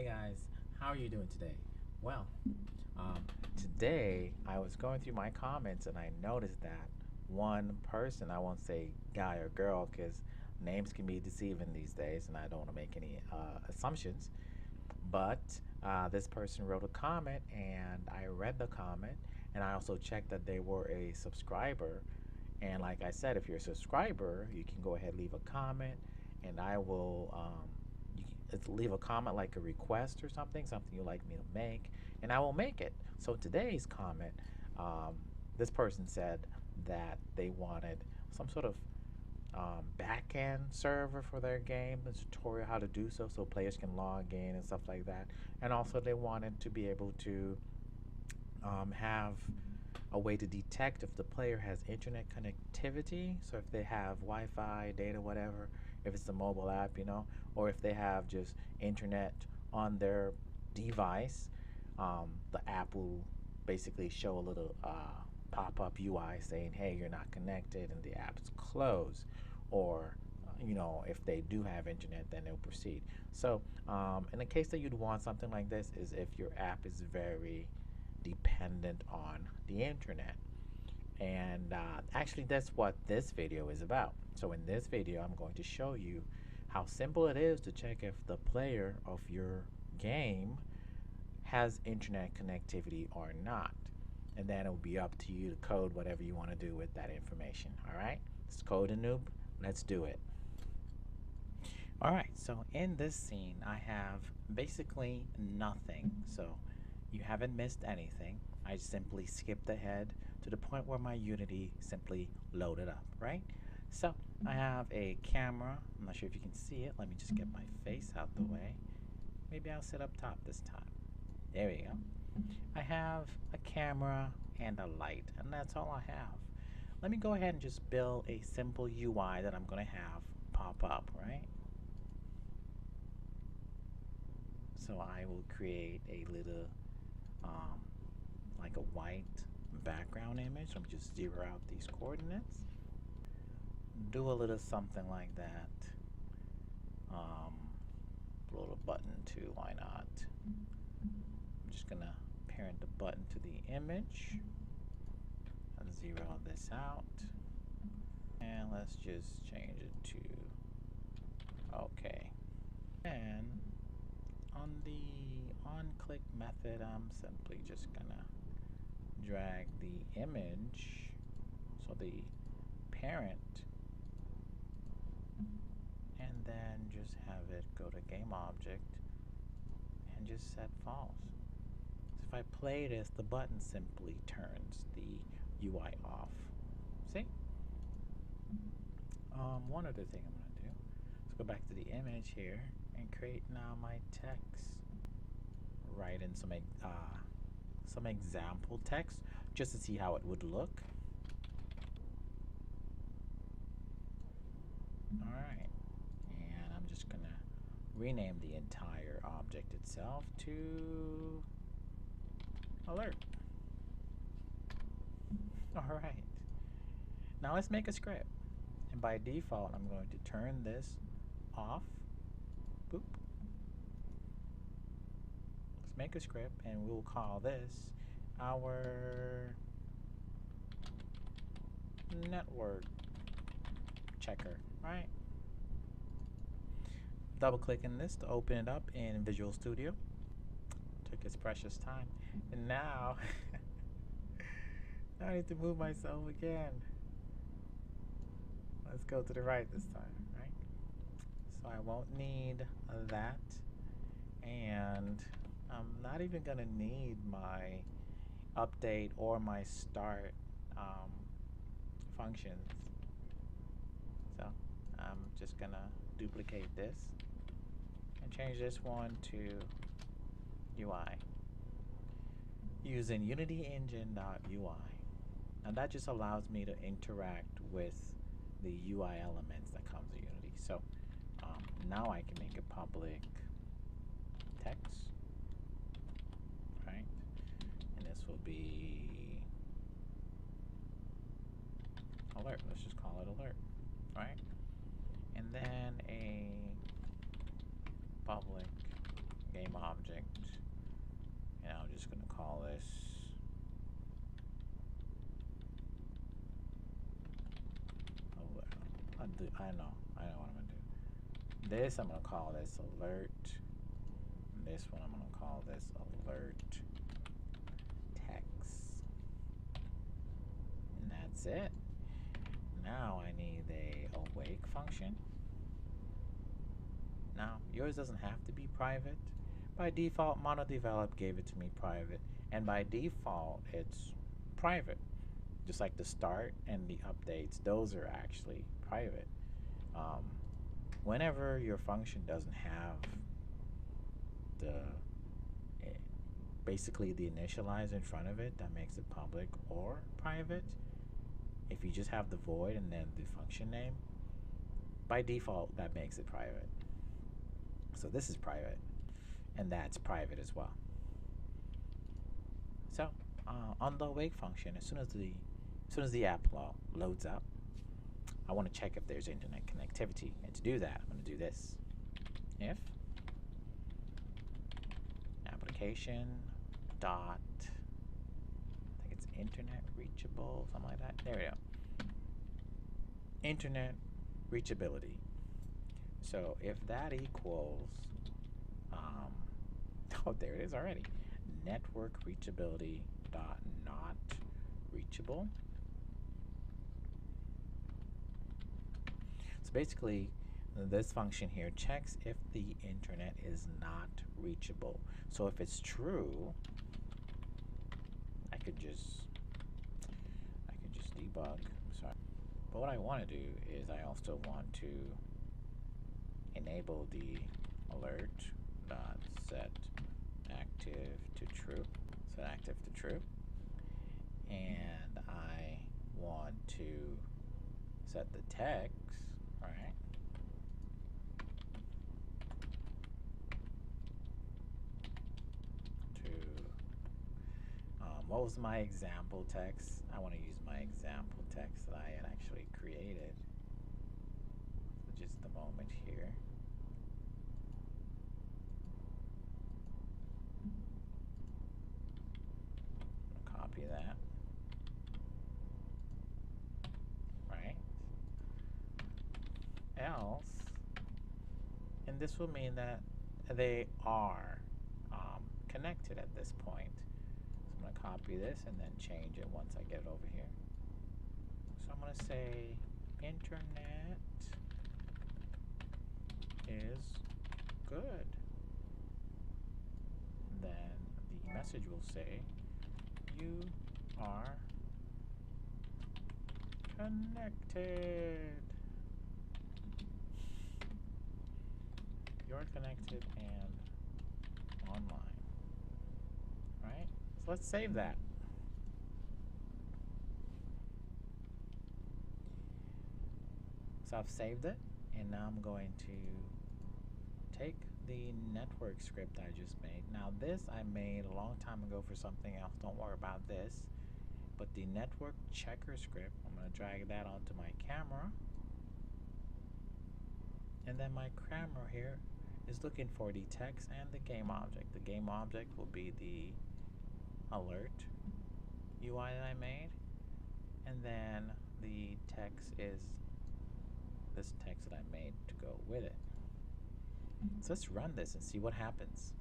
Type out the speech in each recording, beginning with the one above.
Hey guys, how are you doing today? Well, today I was going through my comments and I noticed that one person, I won't say guy or girl because names can be deceiving these days and I don't want to make any assumptions, but this person wrote a comment and I read the comment and I also checked that they were a subscriber. And like I said, if you're a subscriber, you can go ahead and leave a comment and I will leave a comment like a request or something you'd like me to make, and I will make it. So today's comment, um, this person said that they wanted some sort of back-end server for their game, a tutorial how to do so players can log in and stuff like that. And also they wanted to be able to have a way to detect if the player has internet connectivity. So if they have Wi-Fi, data, whatever, if it's a mobile app, or if they have just internet on their device, the app will basically show a little pop-up UI saying, "Hey, you're not connected," and the app is closed. Or if they do have internet, then they'll proceed. So, in the case that you'd want something like this, is if your app is very dependent on the internet. And actually, that's what this video is about. So in this video, I'm going to show you how simple it is to check if the player of your game has internet connectivity or not. And then it will be up to you to code whatever you want to do with that information. All right, let's code a noob. Let's do it. All right, so in this scene, I have basically nothing. So you haven't missed anything. I simply skipped ahead to the point where my Unity simply loaded up, right? So I have a camera. I'm not sure if you can see it. Let me just get my face out the way. Maybe I'll sit up top this time. There we go. I have a camera and a light, and that's all I have. Let me go ahead and just build a simple UI that I'm going to have pop up, right? So I will create a little like a white background image. Let me just zero out these coordinates. Do a little something like that. Load a button too, why not? I'm just gonna parent the button to the image and zero this out. And let's just change it to okay. And on the on-click method, I'm simply just gonna drag the image, so the parent, and then just have it go to game object and just set false. So if I play this, the button simply turns the UI off. See? One other thing I'm going to do, let's go back to the image here and create now my text. Write in some example text just to see how it would look. Alright, and I'm just gonna rename the entire object itself to alert. Alright, now let's make a script, and by default I'm going to turn this off. Boop. Let's make a script and we'll call this our network checker, right? Double clicking this to open it up in Visual Studio. Took its precious time. And now I need to move myself again. Let's go to the right this time, right? So I won't need that. And I'm not even gonna need my update or my start functions. So I'm just gonna duplicate this and change this one to UI using UnityEngine.ui. And that just allows me to interact with the UI elements that comes with Unity. So now I can make a public text, right? And this will be alert. Let's just call it alert, right? And then a public game object, and I'm just going to call this I know what I'm going to do. This I'm going to call this alert. This one I'm going to call this alert text. And that's it. Now I need a awake function. Now, yours doesn't have to be private. By default, MonoDevelop gave it to me private. And by default, it's private. Just like the start and the updates, those are actually private. Whenever your function doesn't have the basically the initializer in front of it, that makes it public or private. If you just have the void and then the function name, by default that makes it private. So this is private, and that's private as well. So on the awake function, as soon as the app loads up, I want to check if there's internet connectivity, and to do that, I'm going to do this: if application dot, I think it's internet reachable, something like that. There we go. Internet reachability. So if that equals, oh, there it is already. Network reachability dot not reachable. So basically, this function here checks if the internet is not reachable. So if it's true, I could just debug. Sorry. But what I want to do is I also want to enable the alert dot set active to true. Set active to true. And I want to set the text, right? To what was my example text? I want to use my example text that I had actually created. So just a moment here. Copy that. Right? Else, and this will mean that they are connected at this point. So I'm going to copy this and then change it once I get it over here. So I'm going to say internet is good. Then the message will say you are connected. You're connected and online. Right? So let's save that. So I've saved it, and now I'm going to take the network script I just made. Now this I made a long time ago for something else. Don't worry about this. But the network checker script, I'm going to drag that onto my camera. And then my camera here is looking for the text and the game object. The game object will be the alert UI that I made. And then the text is this text that I made to go with it. So let's run this and see what happens.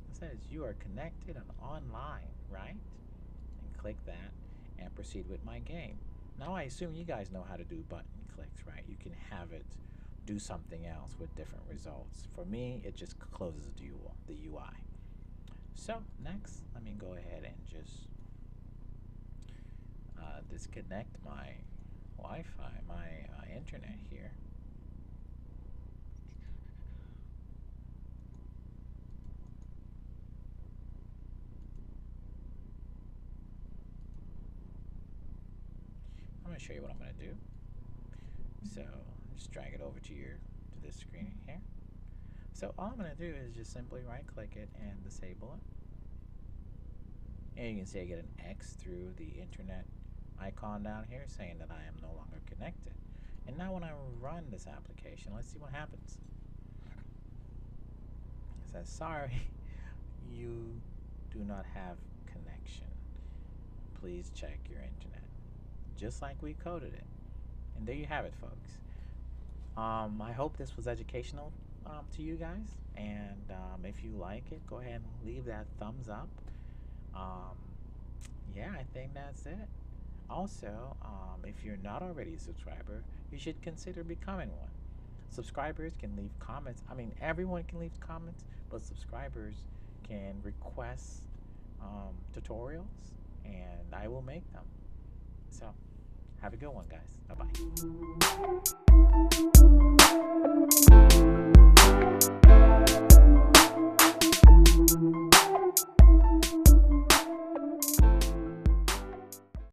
It says you are connected and online, right? And click that and proceed with my game. Now I assume you guys know how to do button clicks, right? You can have it do something else with different results. For me, it just closes the UI. So next, let me go ahead and just disconnect my Wi-Fi, my internet here. I'm going to show you what I'm going to do. So just drag it over to this screen here. So all I'm going to do is just simply right click it and disable it. And you can see I get an X through the internet icon down here saying that I am no longer connected. And now when I run this application, let's see what happens. It says, sorry, you do not have connection. Please check your internet. Just like we coded it. And there you have it, folks. I hope this was educational to you guys. And if you like it, go ahead and leave that thumbs up. Um, yeah, I think that's it. Also, if you're not already a subscriber, you should consider becoming one. Subscribers can leave comments. I mean, everyone can leave comments, but subscribers can request tutorials, and I will make them. So, have a good one, guys. Bye bye.